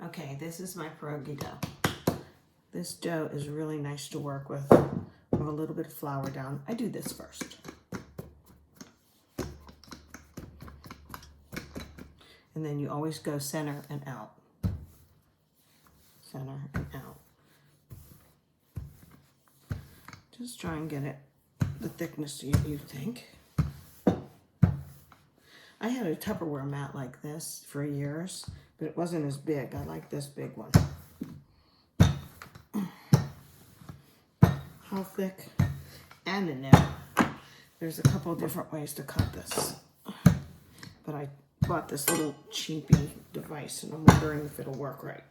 Okay, this is my pierogi dough. This dough is really nice to work with. I have a little bit of flour down. I do this first. And then you always go center and out. Center and out. Just try and get it the thickness you think. I had a Tupperware mat like this for years, but it wasn't as big. I like this big one. How thick? And in there. There's a couple different ways to cut this. But I bought this little cheapy device and I'm wondering if it'll work right.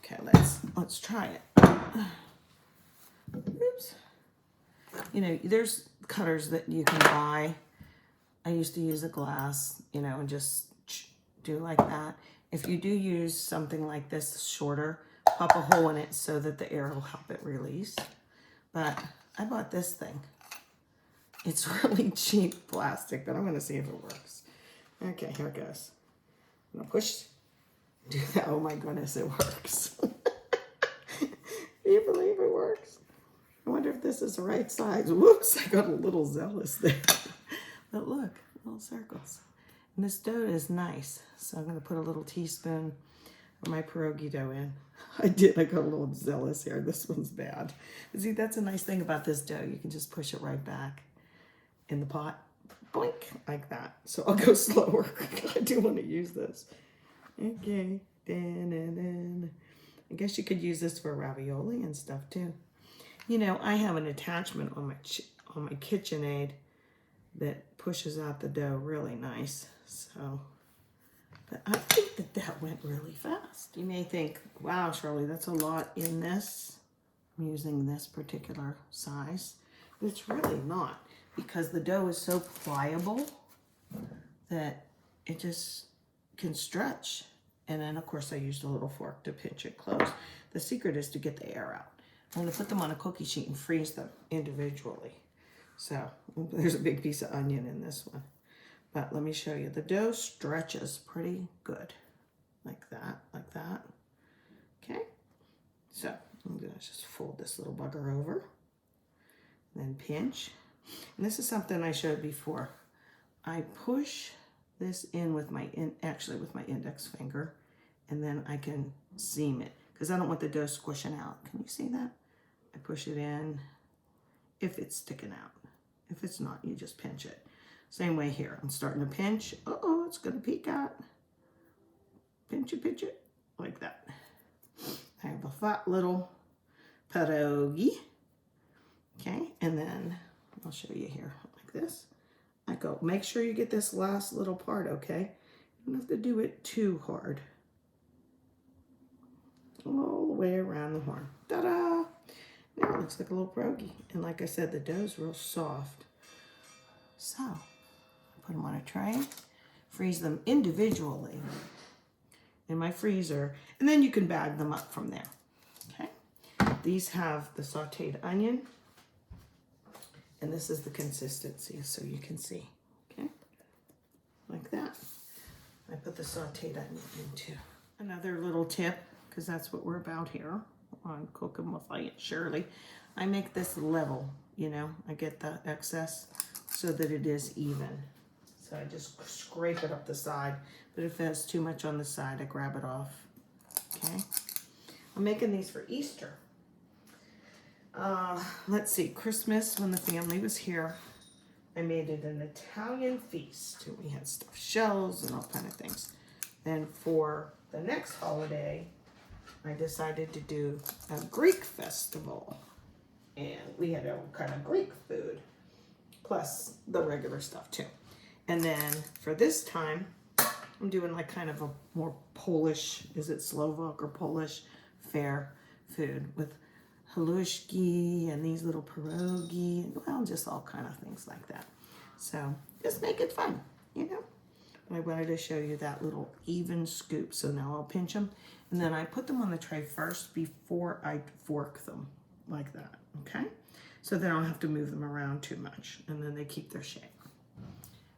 Okay, let's try it. Oops. You know, there's cutters that you can buy. I used to use a glass, you know, and just do like that. If you do use something like this shorter, pop a hole in it so that the air will help it release. But I bought this thing. It's really cheap plastic, but I'm going to see if it works. Okay, here it goes. I'm going to push. Do that. Oh my goodness, it works. Can you believe it works? I wonder if this is the right size. Whoops, I got a little zealous there. But look, little circles. And this dough is nice. So I'm going to put a little teaspoon of my pierogi dough in. I got a little zealous here. This one's bad. But see, that's a nice thing about this dough. You can just push it right back in the pot. Boink, like that. So I'll go slower. I do want to use this. Okay. I guess you could use this for ravioli and stuff too. You know, I have an attachment on my KitchenAid that pushes out the dough really nice. So, but I think that went really fast. You may think, wow, Shirley, that's a lot in this. I'm using this particular size. But it's really not, because the dough is so pliable that it just can stretch. And then, of course, I used a little fork to pinch it close. The secret is to get the air out. I'm going to put them on a cookie sheet and freeze them individually. So there's a big piece of onion in this one. But let me show you. The dough stretches pretty good. Like that, like that. Okay? So I'm going to just fold this little bugger over. And then pinch. And this is something I showed before. I push this in with my index finger. And then I can seam it. Because I don't want the dough squishing out. Can you see that? I push it in if it's sticking out. If it's not, you just pinch it. Same way here. I'm starting to pinch. Uh-oh, it's going to peek out. Pinch it, like that. I have a fat little pierogi. Okay, and then I'll show you here, like this. I go, make sure you get this last little part, okay? You don't have to do it too hard. All the way around the horn. Ta-da! Now it looks like a little pierogi. And like I said, the dough's real soft. So, put them on a tray. Freeze them individually in my freezer. And then you can bag them up from there. Okay? These have the sauteed onion. And this is the consistency, so you can see. Okay? Like that. I put the sauteed onion in too. Another little tip, because that's what we're about here on Cooking with Aunt Shirley. I make this level, you know. I get the excess so that it is even. So I just scrape it up the side. But if there's too much on the side, I grab it off. Okay? I'm making these for Easter. Let's see, Christmas, when the family was here, I made it an Italian feast. We had stuffed shells and all kind of things. Then for the next holiday, I decided to do a Greek festival. And we had all kind of Greek food, plus the regular stuff too. And then for this time, I'm doing like kind of a more Polish, is it Slovak or Polish, fare food with halushki and these little pierogi, and well, just all kind of things like that. So just make it fun, you know. I wanted to show you that little even scoop. So now I'll pinch them, and then I put them on the tray first before I fork them, like that, okay? So then I don't have to move them around too much, and then they keep their shape.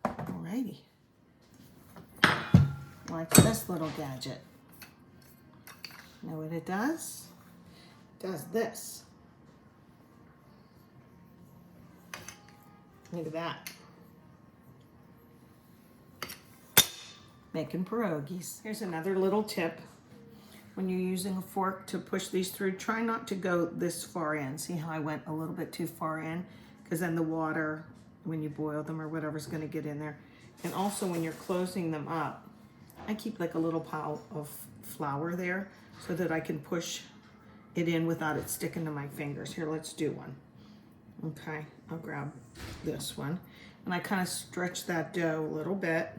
Alrighty. Like this little gadget. Know what it does? It does this. Look at that. Making pierogies. Here's another little tip. When you're using a fork to push these through, try not to go this far in. See how I went a little bit too far in? Because then the water, when you boil them or whatever, is going to get in there. And also when you're closing them up, I keep like a little pile of flour there so that I can push it in without it sticking to my fingers. Here, let's do one. Okay, I'll grab this one. And I kind of stretch that dough a little bit.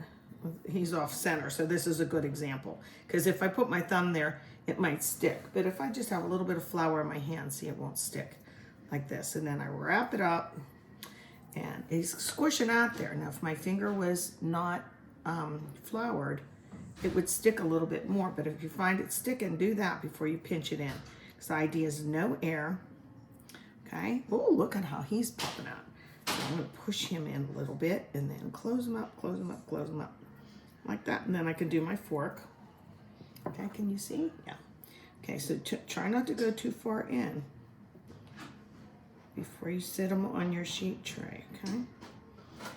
He's off center, so this is a good example. Because if I put my thumb there, it might stick. But if I just have a little bit of flour in my hand, see, it won't stick like this. And then I wrap it up, and it's squishing out there. Now, if my finger was not floured, it would stick a little bit more. But if you find it sticking, do that before you pinch it in. Because the idea is no air. Okay. Oh, look at how he's popping out. So I'm going to push him in a little bit, and then close him up, close him up, close him up. Like that, and then I can do my fork. Okay, can you see? Yeah. Okay, so try not to go too far in before you sit them on your sheet tray, okay?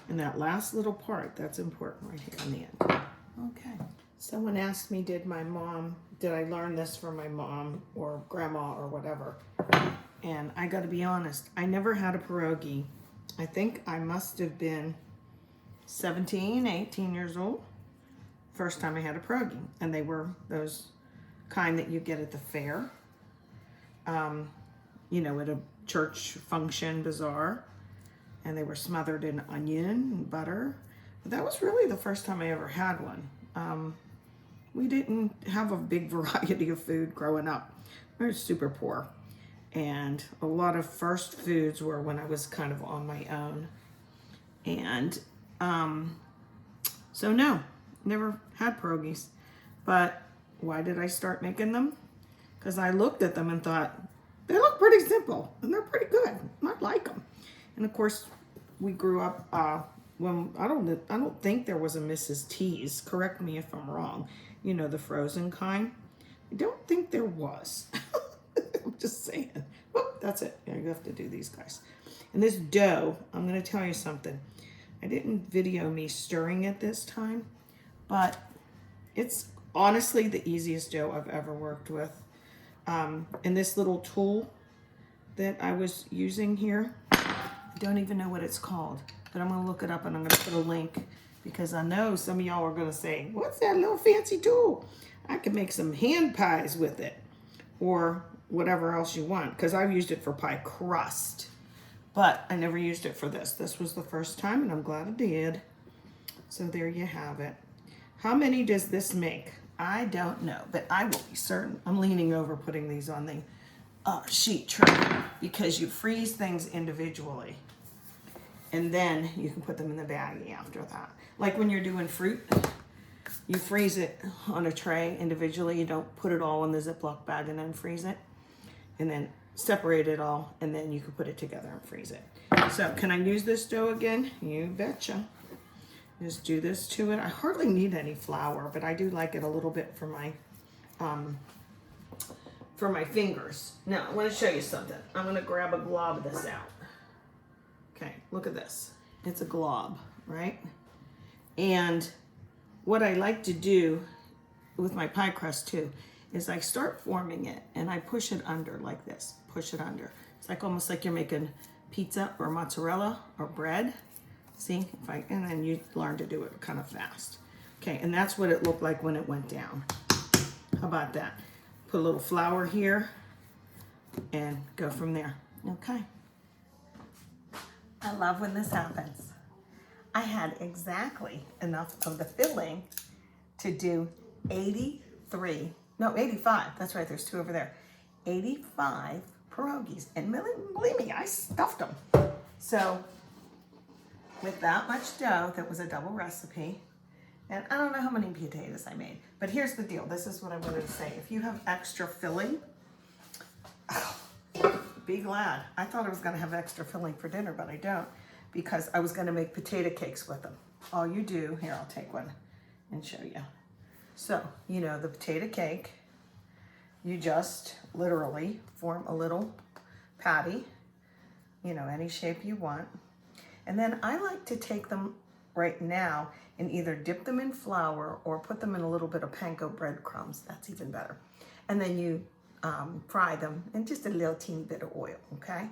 And that last little part, that's important right here in the end. Okay. Someone asked me, did I learn this from my mom or grandma or whatever? And I got to be honest, I never had a pierogi. I think I must have been 17, 18 years old. First time I had a pierogi, and they were those kind that you get at the fair, you know, at a church function bazaar, and they were smothered in onion and butter. But that was really the first time I ever had one. We didn't have a big variety of food growing up. We were super poor, and a lot of first foods were when I was kind of on my own, and so no. Never had pierogies. But why did I start making them? Because I looked at them and thought, they look pretty simple and they're pretty good. I like them. And of course, we grew up when I don't think there was a Mrs. T's. Correct me if I'm wrong. You know, the frozen kind. I don't think there was. I'm just saying. Whoop, that's it. Yeah, you have to do these guys. And this dough, I'm going to tell you something. I didn't video me stirring it this time. But it's honestly the easiest dough I've ever worked with. And this little tool that I was using here, I don't even know what it's called, but I'm going to look it up and I'm going to put a link because I know some of y'all are going to say, what's that little fancy tool? I can make some hand pies with it or whatever else you want, because I've used it for pie crust, but I never used it for this. This was the first time, and I'm glad I did. So there you have it. How many does this make? I don't know, but I will be certain. I'm leaning over putting these on the sheet tray because you freeze things individually. And then you can put them in the baggie after that. Like when you're doing fruit, you freeze it on a tray individually. You don't put it all in the Ziploc bag and then freeze it. And then separate it all, and then you can put it together and freeze it. So can I use this dough again? You betcha. Just do this to it. I hardly need any flour, but I do like it a little bit for my fingers. Now, I want to show you something. I'm going to grab a glob of this out. Okay, look at this. It's a glob, right? And what I like to do with my pie crust too is I start forming it and I push it under like this. Push it under. It's like almost like you're making pizza or mozzarella or bread. See, and then you learn to do it kind of fast. Okay, and that's what it looked like when it went down. How about that? Put a little flour here and go from there. Okay. I love when this happens. I had exactly enough of the filling to do 85. That's right, there's 2 over there. 85 pierogies. And believe me, I stuffed them. So, with that much dough, that was a double recipe, and I don't know how many potatoes I made, but here's the deal. This is what I wanted to say. If you have extra filling, be glad. I thought I was going to have extra filling for dinner, but I don't, because I was going to make potato cakes with them. All you do, here, I'll take one and show you. So, you know, the potato cake, you just literally form a little patty, you know, any shape you want. And then I like to take them right now and either dip them in flour or put them in a little bit of panko breadcrumbs. That's even better. And then you fry them in just a little teeny bit of oil, okay?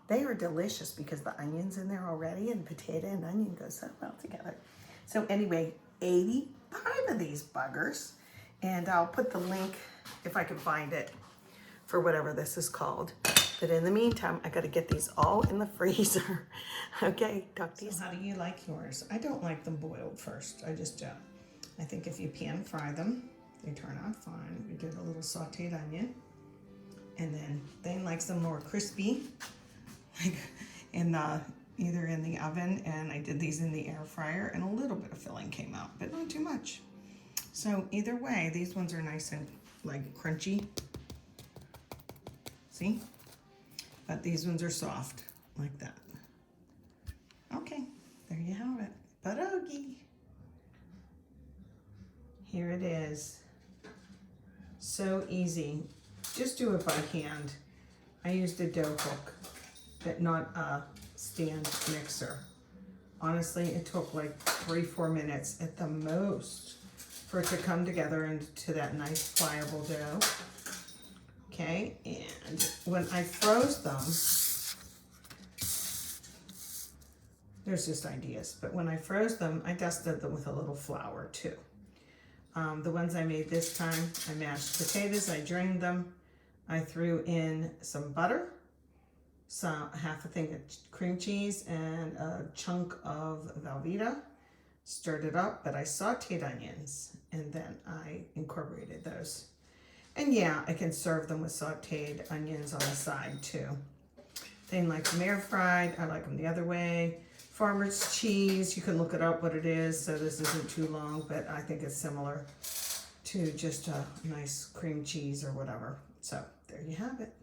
They are delicious because the onion's in there already, and potato and onion go so well together. So anyway, 85 of these buggers, and I'll put the link, if I can find it, for whatever this is called. But in the meantime, I gotta get these all in the freezer. Okay, talk to you soon. How do you like yours? I don't like them boiled first, I just don't. I think if you pan fry them, they turn out fine. We did a little sauteed onion. And then Thane likes them more crispy, like either in the oven, and I did these in the air fryer, and a little bit of filling came out, but not too much. So either way, these ones are nice and like crunchy. See? But these ones are soft, like that. Okay, there you have it. Pierogi. Here it is. So easy. Just do it by hand. I used a dough hook, but not a stand mixer. Honestly, it took like 3-4 minutes at the most for it to come together into that nice pliable dough. Okay, and when I froze them, there's just ideas, but when I froze them, I dusted them with a little flour too. The ones I made this time, I mashed potatoes, I drained them, I threw in some butter, half a thing of cream cheese, and a chunk of Velveeta. Stirred it up, but I sauteed onions, and then I incorporated those. And yeah, I can serve them with sauteed onions on the side too. They like them air fried. I like them the other way. Farmer's cheese, you can look it up what it is, so this isn't too long, but I think it's similar to just a nice cream cheese or whatever. So there you have it.